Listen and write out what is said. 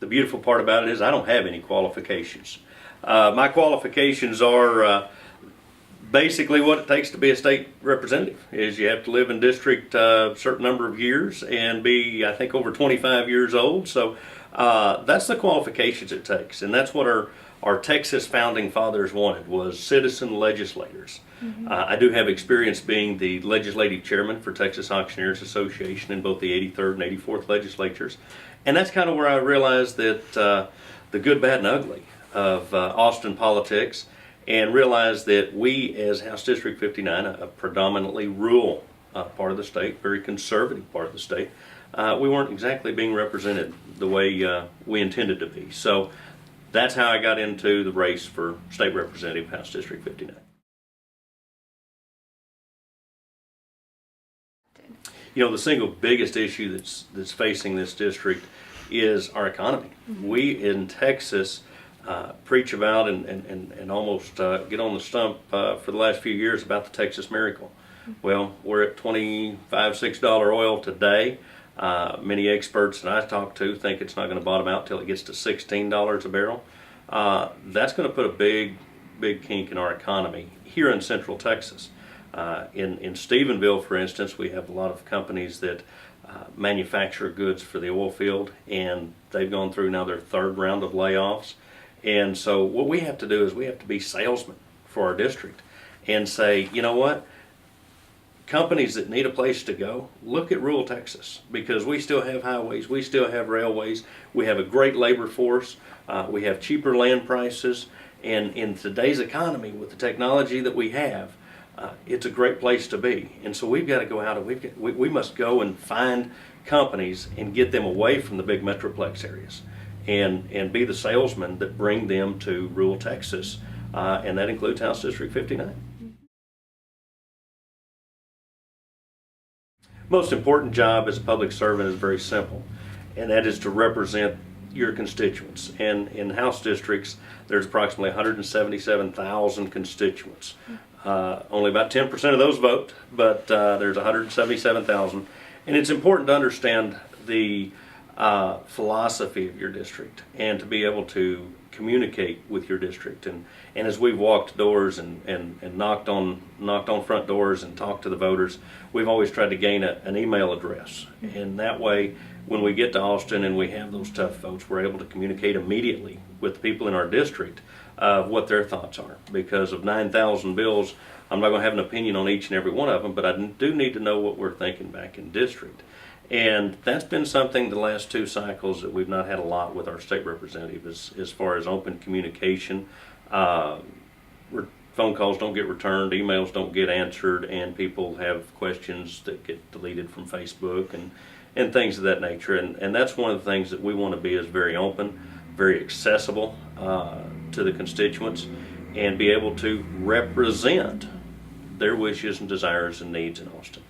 The beautiful part about it is I don't have any qualifications. My qualifications are basically what it takes to be a state representative. Is you have to live in district a certain number of years and be, I think, over 25 years old. So that's the qualifications it takes, and that's what our Texas founding fathers wanted, was citizen legislators. I do have experience being the legislative chairman for Texas Auctioneers Association in both the 83rd and 84th legislatures, and that's kind of where I realized that the good, bad, and ugly of Austin politics, and realized that we, as House District 59, a predominantly rural part of the state, very conservative part of the state, we weren't exactly being represented the way we intended to be. So that's how I got into the race for state representative, House District 59. You know, the single biggest issue that's facing this district is our economy. We in Texas preach about and almost get on the stump for the last few years about the Texas miracle. Well, we're at $25, $6 oil today. Many experts that I talk to think it's not going to bottom out till it gets to $16 a barrel. That's going to put a big kink in our economy here in Central Texas. In Stephenville, for instance, we have a lot of companies that manufacture goods for the oil field, and they've gone through now their third round of layoffs. And so what we have to do is we have to be salesmen for our district and say, you know what? Companies that need a place to go, look at rural Texas, because we still have highways, we still have railways, we have a great labor force, we have cheaper land prices, and in today's economy with the technology that we have, it's a great place to be. And so we've got to go out and we must go and find companies and get them away from the big metroplex areas and be the salesmen that bring them to rural Texas, and that includes House District 59. Most important job as a public servant is very simple, and that is to represent your constituents. And in House districts, there's approximately 177,000 constituents. Only about 10% of those vote, but there's 177,000. And it's important to understand the philosophy of your district and to be able to communicate with your district. And as we've walked doors and knocked on front doors and talked to the voters, we've always tried to gain an email address. And that way, when we get to Austin and we have those tough votes, we're able to communicate immediately with the people in our district of what their thoughts are. Because of 9,000 bills, I'm not going to have an opinion on each and every one of them, but I do need to know what we're thinking back in district. And that's been something the last two cycles that we've not had a lot with our state representative as far as open communication. Phone calls don't get returned, emails don't get answered, and people have questions that get deleted from Facebook and things of that nature. And that's one of the things that we want to be, is very open, very accessible to the constituents, and be able to represent their wishes and desires and needs in Austin.